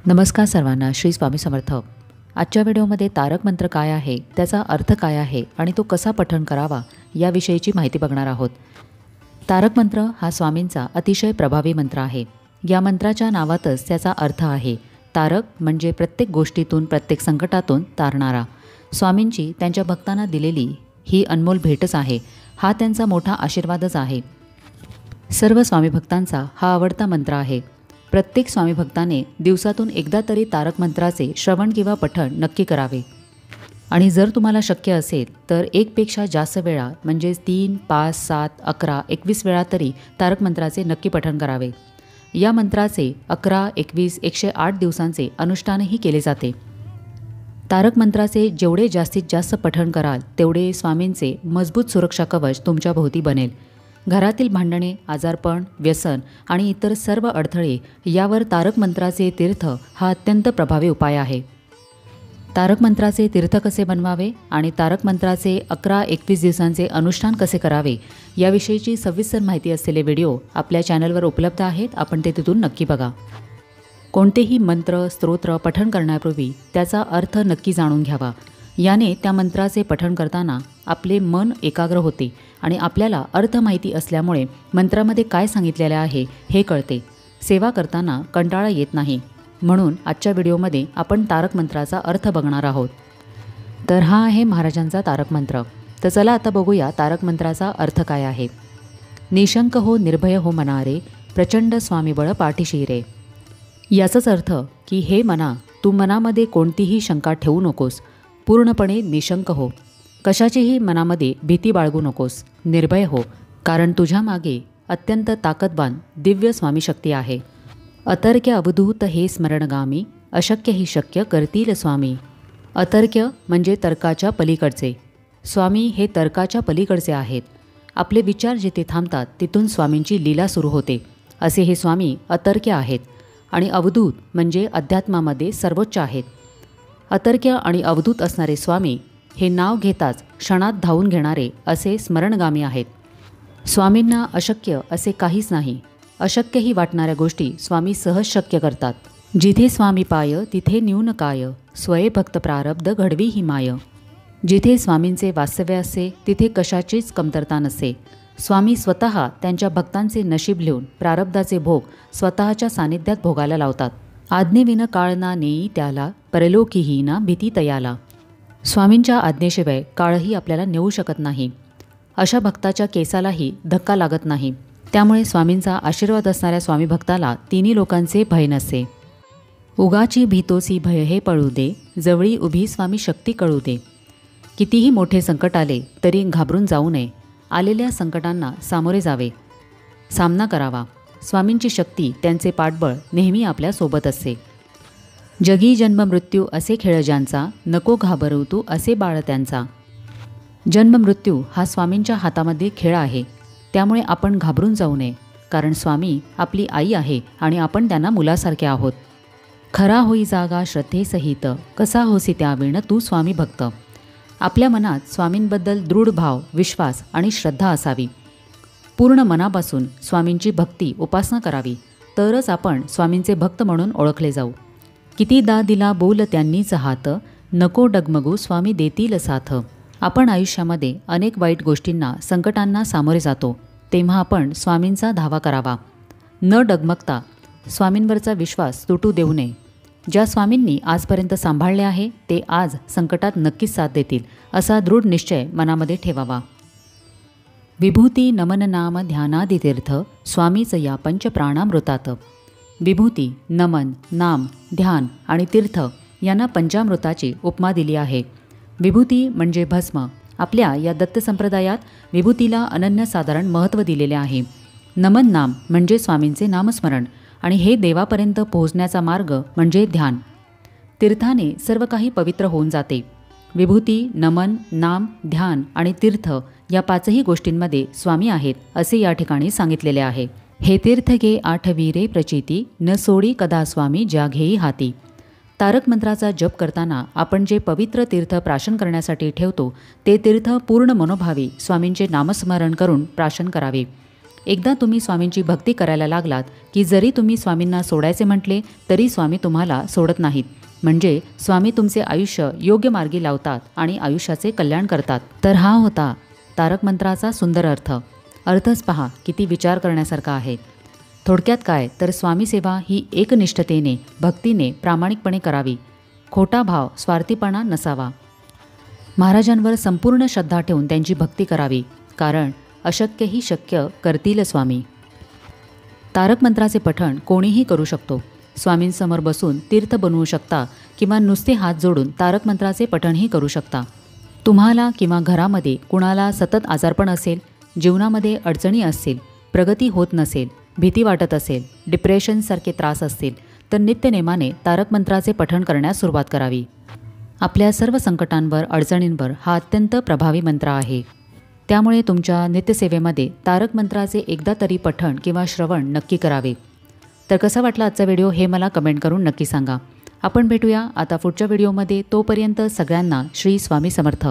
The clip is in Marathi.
नमस्कार सर्वांना, श्री स्वामी समर्थ. आजच्या व्हिडिओमध्ये तारक मंत्र काय आहे, त्याचा अर्थ काय आहे आणि तो कसा पठण करावा याविषयीची माहिती बघणार आहोत. तारक मंत्र हा स्वामींचा अतिशय प्रभावी मंत्र आहे. या मंत्राच्या नावातच त्याचा अर्थ आहे. तारक म्हणजे प्रत्येक गोष्टीतून, प्रत्येक संकटातून तारणारा. स्वामींची त्यांच्या भक्तांना दिलेली ही अनमोल भेटच आहे. हा त्यांचा मोठा आशीर्वादच आहे. सर्व स्वामी भक्तांचा हा आवडता मंत्र आहे. प्रत्येक स्वामी भक्ताने दिवसातून एकदा तरी तारक मंत्राचे श्रवण किंवा पठण नक्की करावे. आणि जर तुम्हाला शक्य असेल तर एकपेक्षा जास्त वेळा म्हणजेच 3, 5, 7, 11, 21 वेळा तरी तारक मंत्राचे नक्की पठण करावे. या मंत्राचे 11, 21, 108 दिवसांचे अनुष्ठानही केले जाते. तारक मंत्राचे जेवढे जास्तीत जास्त पठण कराल तेवढे स्वामींचे मजबूत सुरक्षा कवच तुमच्या भोवती बनेल. घरातील भांडणे, आजारपण, व्यसन आणि इतर सर्व अडथळे यावर तारक मंत्राचे तीर्थ हा अत्यंत प्रभावी उपाय आहे. तारक मंत्राचे तीर्थ कसे बनवावे आणि तारक मंत्राचे 11-21 दिवसांचे अनुष्ठान कसे करावे याविषयीची सविस्तर माहिती असलेले व्हिडिओ आपल्या चॅनलवर उपलब्ध आहेत. आपण ते तिथून नक्की बघा. कोणतेही मंत्र, स्तोत्र पठण करण्यापूर्वी त्याचा अर्थ नक्की जाणून घ्यावा. याने त्या मंत्राचे पठण करताना आपले मन एकाग्र होते आणि आपल्याला अर्थ माहिती असल्यामुळे मंत्रामध्ये काय सांगितलेले आहे हे कळते. सेवा करताना कंटाळा येत नाही. म्हणून आजच्या व्हिडिओमध्ये आपण तारक मंत्राचा अर्थ बघणार आहोत. तर हा आहे महाराजांचा तारक मंत्र. तर चला आता बघूया तारक मंत्राचा अर्थ काय आहे. निशंक हो, निर्भय हो मना रे, प्रचंड स्वामीबळ पाठीशी रे. याचाच अर्थ की हे मना, तू मनामध्ये कोणतीही शंका ठेवू नकोस. पूर्णपणे निशंक हो. कशाचीही मनामध्ये भीती बाळगू नकोस. निर्भय हो, कारण तुझ्या मागे अत्यंत ताकदवान दिव्य स्वामी शक्ती आहे. अतर्क्य अवधूत हे स्मरणगामी, अशक्य ही शक्य करतील स्वामी. अतर्क्य म्हणजे तर्काच्या पलीकडचे. स्वामी हे तर्काच्या पलीकडचे आहेत. आपले विचार जिथे थांबतात तिथून स्वामींची लीला सुरू होते. असे हे स्वामी अतर्क्य आहेत. आणि अवधूत म्हणजे अध्यात्मामध्ये सर्वोच्च आहेत. अतर्क्य आणि अवधूत असणारे स्वामी हे नाव घेताच क्षणात धावून घेणारे असे स्मरणगामी आहेत. स्वामींना अशक्य असे काहीच नाही. अशक्यही वाटणाऱ्या गोष्टी स्वामी सहज शक्य करतात. जिथे स्वामी पाय तिथे न्यून काय, स्वये भक्त प्रारब्ध घडवी ही माय. जिथे स्वामींचे वास्तव्य असते तिथे कशाचीच कमतरता नसते. स्वामी स्वतः त्यांच्या भक्तांचे नशीब लिहून प्रारब्धाचे भोग स्वतःच्या सानिध्यात भोगायला लावतात. आज्ञेविन काळ ना नेई त्याला, परलोकीही ना भीती तयाला. स्वामींच्या आज्ञेशिवाय काळही आपल्याला नेऊ शकत नाही. अशा भक्ताच्या केसालाही धक्का लागत नाही. त्यामुळे स्वामींचा आशीर्वाद असणाऱ्या स्वामी भक्ताला तिन्ही लोकांचे भय नसते. उगाची भीतोसी भय हे पळू दे, जवळी उभी स्वामी शक्ती कळू दे. कितीही मोठे संकट आले तरी घाबरून जाऊ नये. आलेल्या संकटांना सामोरे जावे, सामना करावा. स्वामींची शक्ती, त्यांचे पाठबळ नेहमी आपल्या सोबत असते. जगी जन्म मृत्यू असे खेळ ज्यांचा, नको घाबरू तू असे बाळ त्यांचा. जन्म मृत्यू हा स्वामींच्या हातामध्ये खेळ आहे. त्यामुळे आपण घाबरून जाऊ नये, कारण स्वामी आपली आई आहे आणि आपण त्यांना मुलासारखे आहोत. खरा होई जागा श्रद्धेसहित, कसा होसी त्याविण तू स्वामी भक्त. आपल्या मनात स्वामींबद्दल दृढ भाव, विश्वास आणि श्रद्धा असावी. पूर्ण मनापासून स्वामींची भक्ती, उपासना करावी. तरच आपण स्वामींचे भक्त म्हणून ओळखले जाऊ. कितीदा दिला बोल त्यांनीच हात, नको डगमगू स्वामी देतील साथ. आपण आयुष्यामध्ये अनेक वाईट गोष्टींना, संकटांना सामोरे जातो. तेव्हा आपण स्वामींचा धावा करावा. न डगमगता स्वामींवरचा विश्वास तुटू देऊ नये. ज्या स्वामींनी आजपर्यंत सांभाळले आहे ते आज संकटात नक्कीच साथ देतील, असा दृढ निश्चय मनामध्ये ठेवावा. विभूती नमन नाम ध्यानादितीर्थ, स्वामीच या पंचप्राणामृतात. विभूती, नमन, नाम, ध्यान आणि तीर्थ यांना पंचामृताची उपमा दिली आहे. विभूती म्हणजे भस्म. आपल्या या दत्त संप्रदायात विभूतीला अनन्यसाधारण महत्त्व दिलेले आहे. नमन नाम म्हणजे स्वामींचे नामस्मरण आणि हे देवापर्यंत पोहोचण्याचा मार्ग म्हणजे ध्यान. तीर्थाने सर्व काही पवित्र होऊन जाते. विभूती, नमन, नाम, ध्यान आणि तीर्थ या 5ही गोष्टींमध्ये स्वामी आहेत असे या ठिकाणी सांगितलेले आहे. हे तीर्थ घे आठवीरे प्रचिती, न सोडी कदा स्वामी ज्या घेई हाती. तारक मंत्राचा जप करताना आपण जे पवित्र तीर्थ प्राशन करण्यासाठी ठेवतो ते तीर्थ पूर्ण मनोभावी स्वामींचे नामस्मरण करून प्राशन करावे. एकदा तुम्ही स्वामींची भक्ती करायला लागलात की जरी तुम्ही स्वामींना सोडायचे म्हटले तरी स्वामी तुम्हाला सोडत नाहीत. म्हणजे स्वामी तुमचे आयुष्य योग्य मार्गी लावतात आणि आयुष्याचे कल्याण करतात. तर हा होता तारक मंत्राचा सुंदर अर्थ. अर्थच पहा किती विचार करण्यासारखा आहे. थोडक्यात काय तर स्वामी सेवा ही एकनिष्ठतेने, भक्तीने, प्रामाणिकपणे करावी. खोटा भाव, स्वार्थीपणा नसावा. महाराजांवर संपूर्ण श्रद्धा ठेवून त्यांची भक्ती करावी, कारण अशक्यही शक्य करतील स्वामी. तारक मंत्राचे पठण कोणीही करू शकतो. स्वामींसमोर बसून तीर्थ बनवू शकता किंवा नुसते हात जोडून तारक मंत्राचे पठणही करू शकता. तुम्हाला किंवा घरामध्ये कुणाला सतत आजारपण असेल, जीवनामध्ये अडचणी असतील, प्रगती होत नसेल, भीती वाटत असेल, डिप्रेशनसारखे त्रास असतील तर नित्यनेमाने तारक मंत्राचे पठण करण्यास सुरुवात करावी. आपल्या सर्व संकटांवर, अडचणींवर हा अत्यंत प्रभावी मंत्र आहे. त्यामुळे तुमच्या नित्यसेवेमध्ये तारक मंत्राचे एकदा तरी पठण किंवा श्रवण नक्की करावे. तर कसा वाटला आजचा व्हिडिओ हे मला कमेंट करून नक्की सांगा. आपण भेटूया आता पुढच्या व्हिडिओमध्ये. तोपर्यंत सगळ्यांना श्री स्वामी समर्थ.